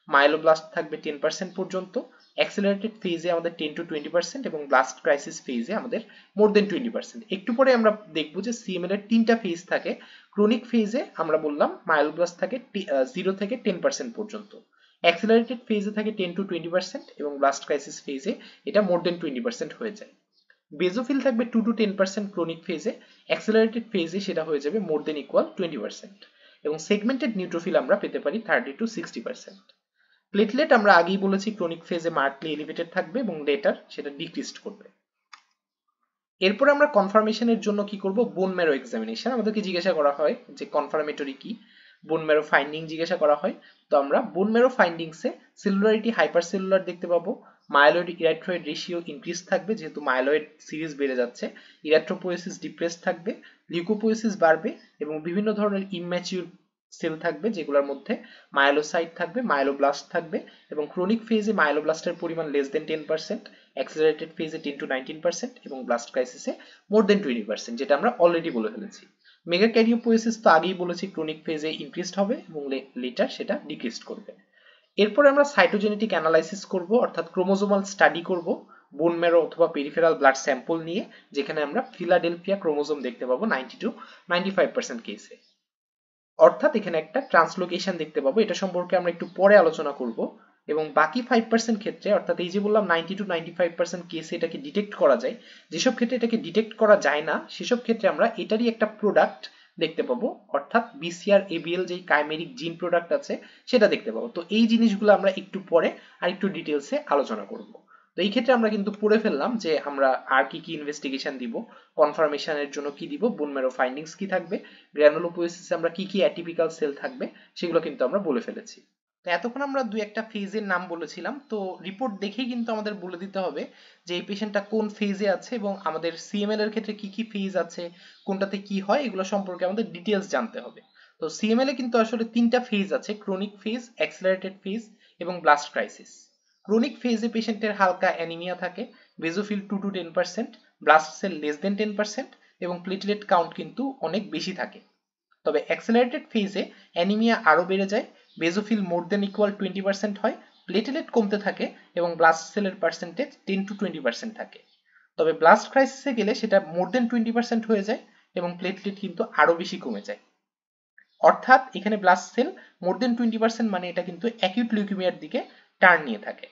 মাইলোব্লাস্ট থাকবে 10% পর্যন্ত, অ্যাক্সিলারেটেড ফেজে আমাদের 10 to 20% এবং ব্লাস্ট ক্রাইসিস ফেজে আমাদের মোর দেন 20%। একটু পরে আমরা দেখবো যে সিএমএল এর তিনটা ফেজ থাকে। ক্রনিক ফেজে আমরা বললাম মাইলোব্লাস্ট থাকে 0 থেকে 10% পর্যন্ত, অ্যাক্সিলারেটেড ফেজে থাকে 10 to 20% এবং ব্লাস্ট ক্রাইসিস ফেজে এটা মোর দেন 20% হয়ে যায়। বেজোফিল থাকবে 2 to 10% ক্রনিক ফেজে, অ্যাক্সিলারেটেড ফেজে সেটা হয়ে যাবে মোর দেন ইকুয়াল 20%, এবং সেগমেন্টেড নিউট্রোফিল আমরা পেতে পারি 30 to 60%। প্লেটলেট আমরা আগেই বলেছি ক্রনিক ফেজে মার্কলি এলিভেটেড থাকবে এবং লেটার সেটা ডিক্রিজড করবে। এরপর আমরা কনফার্মেশনের জন্য কি করব, বোন ম্যারো এক্সামিনেশন। আমাদেরকে জিজ্ঞাসা করা হয় যে কনফার্মেটরি কি, বোন ম্যারো ফাইন্ডিং জিজ্ঞাসা করা হয়। তো আমরা বোন ম্যারো ফাইন্ডিংসে সেলুলারিটি হাইপারসেলুলার দেখতে পাবো, মাইলয়েড ইরাথ্রয়েড রেশিও ইনক্রিজ থাকবে, যেহেতু মাইলয়েড সিরিজ বেড়ে যাচ্ছে, ইরাথ্রোপোয়েসিস ডিপ্রেস থাকবে, লিউকোপোয়েসিস বাড়বে, এবং বিভিন্ন ধরনের ইমম্যাচিউর সেল থাকবে যেগুলোর মধ্যে মাইলোসাইট থাকবে, মাইলোব্লাস্ট থাকবে, এবং ক্রনিক ফেজে মাইলোব্লাস্টের পরিমাণ লেস দেন 10%, অ্যাক্সিলারেটেড ফেজে 10 to 19% এবং ব্লাস্ট ক্রাইসিসে মোর দেন 20%, যেটা আমরা অলরেডি বলে ফেলেছি। মেগাক্যারিওপোয়েসিস তো আগেই বলেছি ক্রনিক ফেজে ইনক্রিজড হবে এবং লেটার সেটা ডিক্রিজড করবে। এরপরে আমরা সাইটোজেনেটিক অ্যানালাইসিস করব, অর্থাৎ ক্রোমোজোমাল স্টাডি করব বোন ম্যারো অথবা পেরিফেরাল ব্লাড স্যাম্পল নিয়ে, যেখানে আমরা ফিলাডেলফিয়া ক্রোমোজোম দেখতে পাবো 90 to 95% কেসে, অর্থাৎ এখানে একটা ট্রান্সলোকেশন দেখতে পাবো। এটা সম্পর্কে আমরা একটু পরে আলোচনা করব। এবং বাকি 5% ক্ষেত্রে, অর্থাৎ এই যে বললাম 90 to 95% কেসে এটাকে ডিটেক্ট করা যায়, যেসব ক্ষেত্রে এটাকে ডিটেক্ট করা যায় না সেসব ক্ষেত্রে আমরা এটারই একটা প্রোডাক্ট দেখতে পাবো, অর্থাৎ বিসিআর এবিএল যেই কাইমেরিক জিন প্রোডাক্ট আছে সেটা দেখতে পাবো। তো এই জিনিসগুলো আমরা একটু পরে আর একটু ডিটেলসে আলোচনা করব। তো এই ক্ষেত্রে আমরা কিন্তু পড়ে ফেললাম যে আমরা আর কি কি ইনভেস্টিগেশন দিব, কনফার্মেশনের জন্য কি দিব, বোন ম্যারো ফাইন্ডিংস কি থাকবে, গ্র্যানুলোপোয়েসিসে আমরা কি কি অ্যাটিপিক্যাল সেল থাকবে সেগুলো কিন্তু আমরা বলে ফেলেছি। তো এতক্ষণ আমরা দুই একটা ফেজের নাম বলেছিলাম, তো রিপোর্ট দেখেই কিন্তু আমাদের বলে দিতে হবে যে এই পেশেন্টটা কোন ফেজে আছে এবং আমাদের সিএমএল এর ক্ষেত্রে কি কি ফেজ আছে, কোনটাতে কি হয়, এগুলো সম্পর্কে আমাদের ডিটেলস জানতে হবে। তো সিএমএল এ কিন্তু আসলে তিনটা ফেজ আছে, ক্রনিক ফেজ, অ্যাক্সিলারেটেড ফেজ এবং ব্লাস্ট ক্রাইসিস। ক্রনিক ফেজে পেশেন্টের হালকা অ্যানিমিয়া থাকে, basophil 2 to 10%, blast cell less than 10% এবং প্লেটলেট কাউন্ট কিন্তু অনেক বেশি থাকে। তবে অ্যাক্সিলারেটেড ফেজে অ্যানিমিয়া আরো বেড়ে যায়, বেজোফিল মোর দেন ইকুয়াল 20% হয়, প্লেটলেট কমতে থাকে এবং ব্লাস্ট সেলের পার্সেন্টেজ 10 to 20% থাকে। তবে ব্লাস্ট ক্রাইসিসে গেলে সেটা মোর দেন 20% হয়ে যায় এবং প্লেটলেট কিন্তু আরো বেশি কমে যায়। অর্থাৎ এখানে ব্লাস্ট সেল মোর দেন 20% মানে এটা কিন্তু অ্যাকিউট লিউকেমিয়ার দিকে টার্ন নিয়ে থাকে।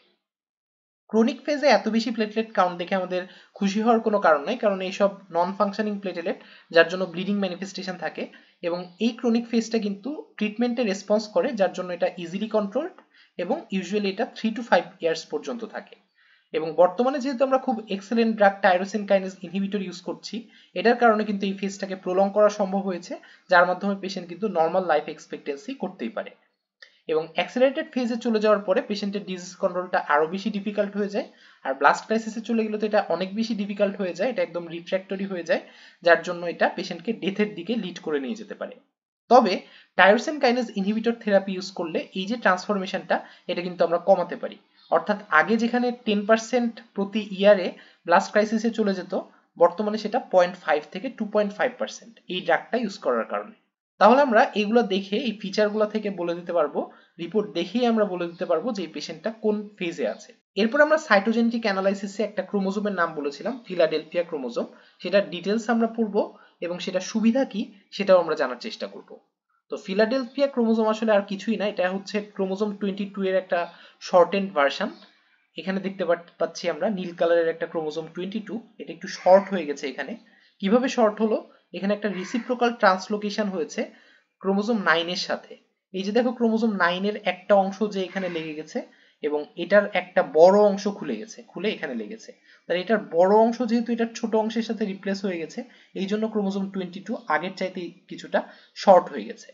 ক্রনিক ফেজে এত বেশি প্লেটলেট কাউন্ট দেখে আমাদের খুশি হওয়ার কোনো কারণ নাই, কারণ এইসব নন ফাংশনিং প্লেটলেট যার জন্য ব্লিডিং ম্যানিফেস্টেশন থাকে এবং এই ক্রনিক ফেজটা কিন্তু ট্রিটমেন্টে রেসপন্স করে, যার জন্য এটা ইজিলি কন্ট্রোলড এবং ইউজুয়ালি এটা 3 to 5 ইয়ার্স পর্যন্ত থাকে। এবং বর্তমানে যেহেতু আমরা খুব excellent drug tyrosine kinase inhibitor use করছি, এটার কারণে কিন্তু এই ফেজটাকে প্রলং করা সম্ভব হয়েছে, যার মাধ্যমে পেশেন্ট কিন্তু নর্মাল লাইফ এক্সপেক্টেন্সি করতেই পারে। এবং অ্যাক্সিলারেটেড ফেজে চলে যাওয়ার পরে পেশেন্টের ডিজিজ কন্ট্রোলটা আরো বেশি ডিফিকাল্ট হয়ে যায়, আর ব্লাস্ট ক্রাইসিসে চলে গেলে তো এটা অনেক বেশি ডিফিকাল্ট হয়ে যায়, এটা একদম রিফ্র্যাক্টরি হয়ে যায়, যার জন্য এটা পেশেন্টকে ডেথের দিকে লিড করে নিয়ে যেতে পারে। তবে tyrosine kinase inhibitor therapy use করলে এই যে ট্রান্সফরমেশনটা, এটা কিন্তু আমরা কমাতে পারি। অর্থাৎ আগে যেখানে 10% প্রতি ইয়ারে ব্লাস্ট ক্রাইসিসে চলে যেত, বর্তমানে সেটা 0.5 থেকে 2.5% এই ড্রাগটা ইউজ করার কারণে। তাহলে আমরা এগুলো দেখে, এই ফিচারগুলো থেকে বলে দিতে পারবো, রিপোর্ট দেখেই আমরা বলে দিতে পারবো যে এই পেশেন্টটা কোন ফেজে আছে। এরপর আমরা সাইটোজেনেটিক অ্যানালাইসিসে একটা ক্রোমোজোমের নাম বলেছিলাম, ফিলাডেলফিয়া ক্রোমোজোম, সেটার ডিটেলস আমরা পড়বো এবং সেটা সুবিধা কি সেটাও আমরা জানার চেষ্টা করব। তো ফিলাডেলফিয়া ক্রোমোজোম আসলে আর কিছুই না, এটা হচ্ছে ক্রোমোজোম 22 এর একটা শর্টেন্ড ভার্সন। এখানে দেখতে পাচ্ছি আমরা নীল কালারের একটা ক্রোমোজোম 22, এটা একটু শর্ট হয়ে গেছে। এখানে কিভাবে শর্ট হলো, এখানে একটা রিসিপ্রোকাল ট্রান্সলোকেশন হয়েছে ক্রোমোজোম 9 এর সাথে। এই যে দেখো ক্রোমোজোম 9 এর একটা অংশ যে এখানে লেগে গেছে এবং এটার একটা বড় অংশ খুলে এখানে লেগেছে। তাহলে এটার বড় অংশ যেহেতু এটার ছোট অংশের সাথে রিপ্লেস হয়ে গেছে, এই জন্য ক্রোমোজোম 22 আগের চাইতে কিছুটা শর্ট হয়ে গেছে।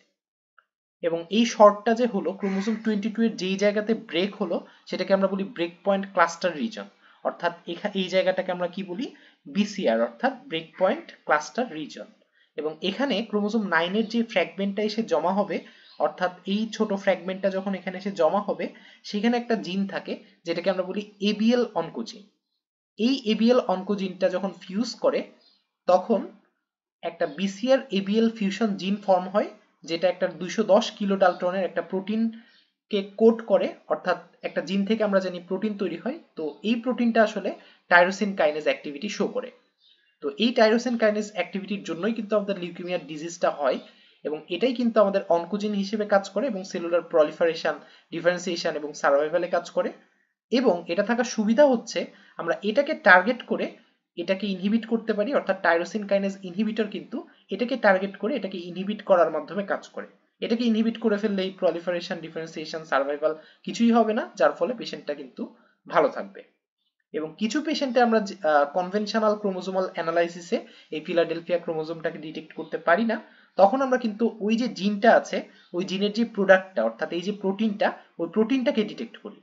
এবং এই শর্টটা যে হলো ক্রোমোজোম 22 এর যেই জায়গাতে ব্রেক হলো, সেটাকে আমরা বলি ব্রেক পয়েন্ট ক্লাস্টার রিজন। অর্থাৎ এই জায়গাটাকে আমরা কি বলি, বিসিআর, অর্থাৎ ব্রেক পয়েন্ট ক্লাস্টার রিজন। এবং এখানে ক্রোমোজোম 9 এর যে ফ্র্যাগমেন্টটা এসে জমা হবে, অর্থাৎ এই ছোট ফ্র্যাগমেন্টটা যখন এখানে এসে জমা হবে, সেখানে একটা জিন থাকে যেটাকে আমরা বলি এবিএল অনকোজিন। এই এবিএল অনকোজিনটা যখন ফিউজ করে, তখন একটা বিসিআর এবিএল ফিউশন জিন ফর্ম হয়, যেটা একটা 210 কিলোডালটনের একটা প্রোটিনকে কোড করে। অর্থাৎ একটা জিন থেকে আমরা জানি প্রোটিন তৈরি হয়, তো এই প্রোটিনটা আসলে টাইরোসিন কাইনেজ অ্যাক্টিভিটি শো করে। তো এই টাইরোসিন কাইনেজ অ্যাক্টিভিটির জন্যই কিন্তু আমাদের লিউকেমিয়ার ডিজিজটা হয়, এবং এটাই কিন্তু আমাদের অনকোজিন হিসেবে কাজ করে এবং সেলুলার প্রলিফারেশন, ডিফারেন্সিয়েশন এবং সার্ভাইভালে কাজ করে। এবং এটা থাকার সুবিধা হচ্ছে আমরা এটাকে টার্গেট করে এটাকে ইনহিবিট করতে পারি, অর্থাৎ টাইরোসিন কাইনেজ ইনহিবিটর কিন্তু এটাকে টার্গেট করে এটাকে ইনহিবিট করার মাধ্যমে কাজ করে। এটাকে ইনহিবিট করে ফেললে এই প্রলিফারেশন, ডিফারেন্সিয়েশন, সার্ভাইভাল কিছুই হবে না, যার ফলে পেশেন্টটা কিন্তু ভালো থাকবে। এবং কিছু পেশেন্টে আমরা কনভেনশনাল ক্রোমোজোমাল অ্যানালাইসিসে এই ফিলাডেলফিয়া ক্রোমোজোমটাকে ডিটেক্ট করতে পারি না, তখন আমরা কিন্তু ওই যে জিনটা আছে, ওই জিনের যে প্রোডাক্টটা, অর্থাৎ এই যে প্রোটিনটা, ওই প্রোটিনটাকে ডিটেক্ট করি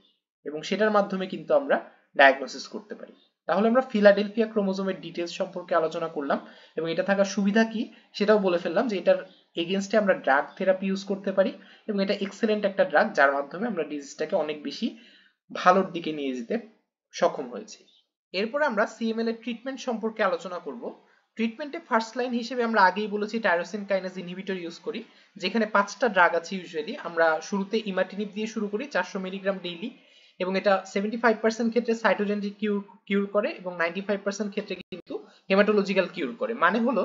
এবং সেটার মাধ্যমে কিন্তু আমরা ডায়াগনোসিস করতে পারি। তাহলে আমরা ফিলাডেলফিয়া ক্রোমোজোমের ডিটেলস সম্পর্কে আলোচনা করলাম এবং এটা থাকার সুবিধা কি সেটাও বলে ফেললাম, যে এটার এগেনস্টে আমরা ড্রাগ থেরাপি ইউজ করতে পারি এবং এটা এক্সেলেন্ট একটা ড্রাগ, যার মাধ্যমে আমরা ডিজিজটাকে অনেক বেশি ভালোর দিকে নিয়ে যেতে সক্ষম হয়েছি। এরপর আমরা সিএমএল এর ট্রিটমেন্ট সম্পর্কে আলোচনা করব। ট্রিটমেন্টে ফার্স্ট লাইন হিসেবে আমরা আগেই বলেছি টাইরোসিন কাইনেজ ইনহিবিটর ইউজ করি, যেখানে 5টা ড্রাগ আছে ইউজুয়ালি। আমরা শুরুতে ইমাটিনিব দিয়ে শুরু করি 400 মিলিগ্রাম ডেইলি, এবং এটা 75% ক্ষেত্রে সাইটোজেনেটিক কিউর করে এবং 95% ক্ষেত্রে কিন্তু হেমাটোলজিক্যাল কিউর করে। মানে হলো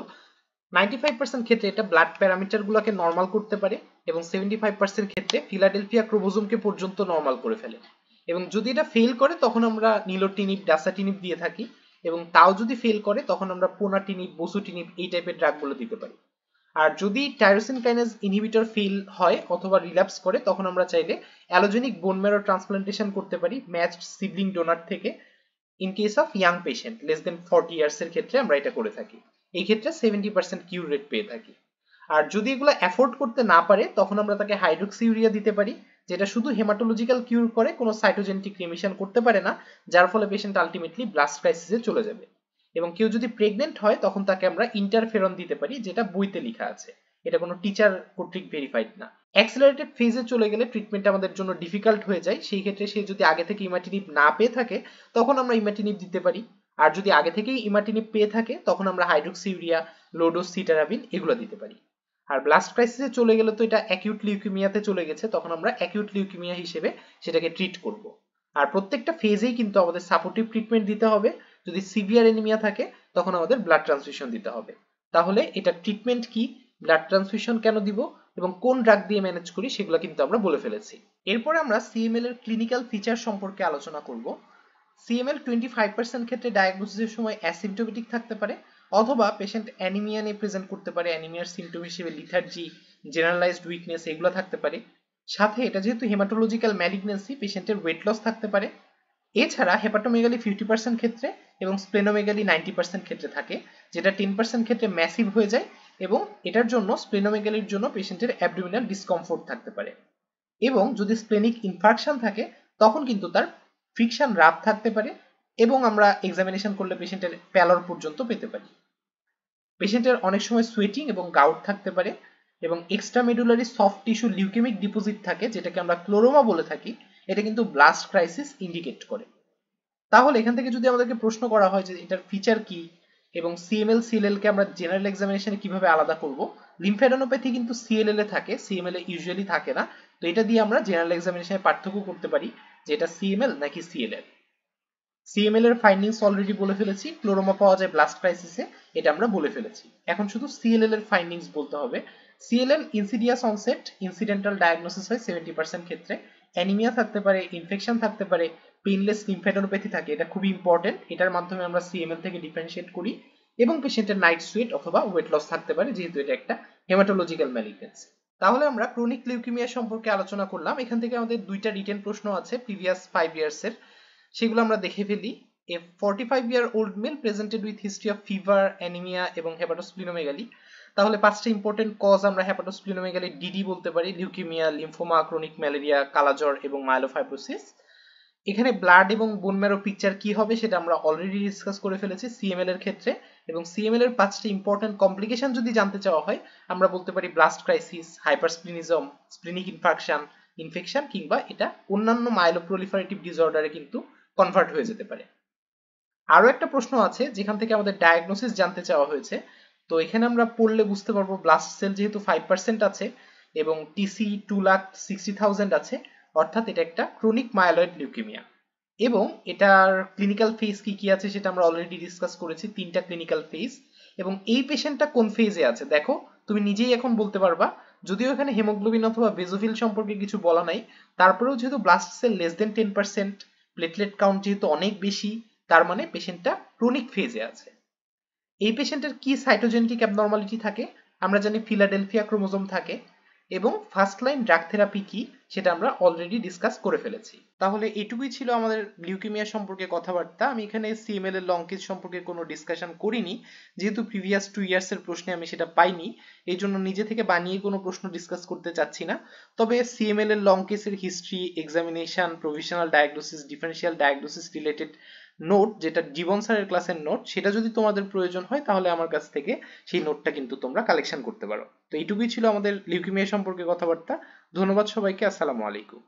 95% ক্ষেত্রে এটা ব্লাড প্যারামিটার গুলোকে নরমাল করতে পারে এবং 75% ক্ষেত্রে ফিলাডেলফিয়া ক্রোমোজোমকে পর্যন্ত নরমাল করে ফেলে। এবং যদি এটা ফেল করে তখন আমরা নিলোটিনিব, ডাসাটিনিব দিয়ে থাকি, এবং তাও যদি ফেল করে তখন আমরা পোনাটিনিব, বোসুটিনিব এই টাইপের ড্রাগগুলো দিতে পারি। আর যদি টাইরোসিন কাইনেজ ইনহিবিটর ফেল হয় অথবা রিল্যাপস করে, তখন আমরা চাইলে অ্যালোজেনিক বোন ম্যারো ট্রান্সপ্লান্টেশন করতে পারি ম্যাচড সিবলিং ডোনার থেকে। In case of young patient less than 40 years এর ক্ষেত্রে আমরা এটা করে থাকি। এই ক্ষেত্রে 70% কিউর রেট পেয়ে থাকি। আর যদি এগুলো অ্যাফোর্ড করতে না পারে, তখন আমরা তাকে হাইড্রোক্সিউরিয়া দিতে পারি, যেটা শুধু হেমাটোলজিক্যাল কিউর করে, কোনো সাইটোজেনেটিক রিমিশন করতে পারে না, যার ফলে পেশেন্ট আলটিমেটলি ব্লাস্ট ক্রাইসিসে চলে যাবে। এবং কেউ যদি প্রেগনেন্ট হয় তখন তাকে আমরা ইন্টারফেরন দিতে পারি, যেটা বইতে লেখা আছে। এটা কোনো টিচার কর্তৃক ভেরিফাইড না। অ্যাক্সিলারেটেড ফেজে চলে গেলে ট্রিটমেন্ট আমাদের জন্য ডিফিকাল্ট হয়ে যায়, সেই ক্ষেত্রে সে যদি আগে থেকে ইমাটিনিব না পেয়ে থাকে তখন আমরা ইমাটিনিব দিতে পারি, আর যদি আগে থেকেই ইমাটিনিব পেয়ে থাকে তখন আমরা হাইড্রোক্সিউরিয়া, লোডোস, সিটারাবিন এগুলো দিতে পারি। আর ব্লাস্ট ক্রাইসিসে চলে গেলে তো এটা অ্যাকিউট লিউকেমিয়াতে চলে গেছে, তখন আমরা অ্যাকিউট লিউকেমিয়া হিসেবে সেটাকে ট্রিট করব। আর প্রত্যেকটা ফেজেই কিন্তু আমাদের সাপোর্টিভ ট্রিটমেন্ট দিতে হবে। যদি সিভিয়ার এনিমিয়া থাকে তখন আমাদের ব্লাড ট্রান্সফিউশন দিতে হবে। তাহলে এটা ট্রিটমেন্ট কি, ব্লাড ট্রান্সফিউশন কেন দিব এবং কোন ড্রাগ দিয়ে ম্যানেজ করি সেগুলো কিন্তু আমরা বলে ফেলেছি। এরপরে আমরা সিএমএল এর ক্লিনিক্যাল ফিচার সম্পর্কে আলোচনা করব। সিএমএল 25% ক্ষেত্রে ডায়াগনোসিসের সময় অ্যাসিম্পটোমেটিক থাকতে পারে, অথবা পেশেন্ট অ্যানিমিয়া নিয়ে প্রেজেন্ট করতে পারে। অ্যানিমিয়ার সিমটম হিসেবে লিথার্জি, জেনারেলাইজড উইকনেস এগুলো থাকতে পারে। সাথে এটা যেহেতু হেমাটোলজিক্যাল ম্যালিগন্যান্সি, পেশেন্টের ওয়েট লস থাকতে পারে। এছাড়া হেপাটোমেগালি 50% ক্ষেত্রে এবং স্প্লেনোমেগালি 90% ক্ষেত্রে থাকে, যেটা 10% ক্ষেত্রে ম্যাসিভ হয়ে যায়, এবং এটার জন্য স্প্লেনোমেগালির জন্য পেশেন্টের অ্যাবডোমিনাল ডিসকমফোর্ট থাকতে পারে। এবং যদি স্প্লেনিক ইনফার্কশন থাকে তখন কিন্তু তার ফ্রিকশন রাব থাকতে পারে, এবং আমরা এক্সামিনেশন করলে পেশেন্টের প্যালর পর্যন্ত পেতে পারি। পেশেন্টের অনেক সময় সোয়েটিং এবং গাউট থাকতে পারে, এবং এক্সট্রামেডুলারি সফট টিস্যু লিউকেমিক ডিপোজিট থাকে, যেটাকে আমরা ক্লোরোমা বলে থাকি। এটা কিন্তু ব্লাস্ট ক্রাইসিস ইন্ডিকেট করে। তাহলে এখান থেকে যদি আমাদেরকে প্রশ্ন করা হয় যে এটার ফিচার কি এবং সিএমএল সিএলএল কে আমরা জেনারেল এক্সামিনেশনে কিভাবে আলাদা করব, লিম্ফ্যাডেনোপ্যাথি কিন্তু সিএলএল এ থাকে, সিএমএল এ ইউজুয়ালি থাকে না। তো এটা দিয়ে আমরা জেনারেল এক্সামিনেশনে পার্থক্য করতে পারি যে এটা সিএমএল নাকি সিএলএল। সিএমএল এর ফাইন্ডিংস অলরেডি বলে ফেলেছি, ক্লোরোমা পাওয়া যায় ব্লাস্ট ক্রাইসিসে, এটা আমরা বলে ফেলেছি। এখন শুধু সিএলএল এর ফাইন্ডিংস বলতে হবে। CLL insidious onset, incidental diagnosis হয় 70% ক্ষেত্রে। অ্যানিমিয়া থাকতে পারে, ইনফেকশন থাকতে পারে, পেইনলেস লিম্ফ্যাডেনোপ্যাথি থাকে, এটা খুবই ইম্পর্টেন্ট। এটার মাধ্যমে আমরা সিএমএল থেকে ডিফারেন্সিয়েট করি। এবং পেশেন্টের নাইট সুয়েট অথবা ওয়েট লস থাকতে পারে, যেহেতু এটা একটা হেমাটোলজিক্যাল ম্যালিগন্যান্সি। তাহলে আমরা ক্রনিক লিউকেমিয়া সম্পর্কে আলোচনা করলাম। এখান থেকে আমাদের দুইটা রিটেন প্রশ্ন আছে প্রিভিয়াস 5 ইয়ার্স এর, সেগুলো আমরা দেখে ফেলি। A 45-year-old male presented with history of fever, anemia এবং হেপাটোস্প্লিনোমেগালি। তাহলে পাঁচটা ইম্পর্টেন্ট কজ আমরা হেপাটোস্প্লিনোমেগালি ডিডি বলতে পারি: লিউকেমিয়া, লিম্ফোমা, ক্রনিক ম্যালেরিয়া, কালাজ্বর এবং মাইলোফাইব্রোসিস। এখানে ব্লাড এবং বোন ম্যারো পিকচার কি হবে সেটা আমরা অলরেডি ডিসকাস করে ফেলেছি সিএমএল এর ক্ষেত্রে। এবং সিএমএল এর পাঁচটা ইম্পর্টেন্ট কমপ্লিকেশন যদি জানতে চাওয়া হয় আমরা বলতে পারি blast crisis, hypersplenism, splenic infarction, infection, কিংবা এটা অন্যান্য মাইলোপ্রলিফারেটিভ ডিসঅর্ডারে কিন্তু কনভার্ট হয়ে যেতে পারে। আরো একটা প্রশ্ন আছে যেখান থেকে আমাদের ডায়াগনোসিস জানতে চাওয়া হয়েছে। তো এখানে আমরা পড়লে বুঝতে পারবো ব্লাস্ট সেল যেহেতু 5% আছে এবং টিসি 2,60,000 আছে, অর্থাৎ এটা একটা ক্রনিক মাইলয়েড লিউকেমিয়া। এবং এটার ক্লিনিক্যাল ফেজ কি কি আছে সেটা আমরা অলরেডি ডিসকাস করেছি, 3টা ক্লিনিক্যাল ফেজ। এবং এই পেশেন্টটা কোন ফেজে আছে দেখো তুমি নিজেই এখন বলতে পারবা, যদিও এখানে হেমোগ্লোবিন অথবা বেজোফিল সম্পর্কে কিছু বলা নাই, তারপরেও যেহেতু blast cell less than 10%, platelet count যেহেতু অনেক বেশি, তার মানে পেশেন্টটা ক্রনিক ফেজে আছে। এই পেশেন্টের কি সাইটোজেনেটিক অ্যাবনরমালিটি থাকে? আমরা জানি ফিলাডেলফিয়া ক্রোমোজোম থাকে। এবং ফার্স্ট লাইন ড্রাগ থেরাপি কি সেটা আমরা অলরেডি ডিসকাস করে ফেলেছি। তাহলে এটুকুই ছিল আমাদের লিউকেমিয়া সম্পর্কে কথাবার্তা। আমি এখানে সিএমএল এর লং কেস সম্পর্কে কোনো ডিসকাশন করিনি, যেহেতু প্রিভিয়াস 2 ইয়ার্স এর প্রশ্নে আমি সেটা পাইনি, এই জন্য নিজে থেকে বানিয়ে কোনো প্রশ্ন ডিসকাস করতে চাচ্ছি না। তবে সিএমএল এর লং কেসের history, examination, provisional diagnosis, differential diagnosis related note, যেটা জীবন স্যারের ক্লাসের নোট, সেটা যদি তোমাদের প্রয়োজন হয় তাহলে আমার কাছ থেকে সেই নোটটা কিন্তু তোমরা কালেকশন করতে পারো। তো এইটুকুই ছিল আমাদের লিউকেমিয়া সম্পর্কে কথাবার্তা। ধন্যবাদ সবাইকে, আসসালামু আলাইকুম।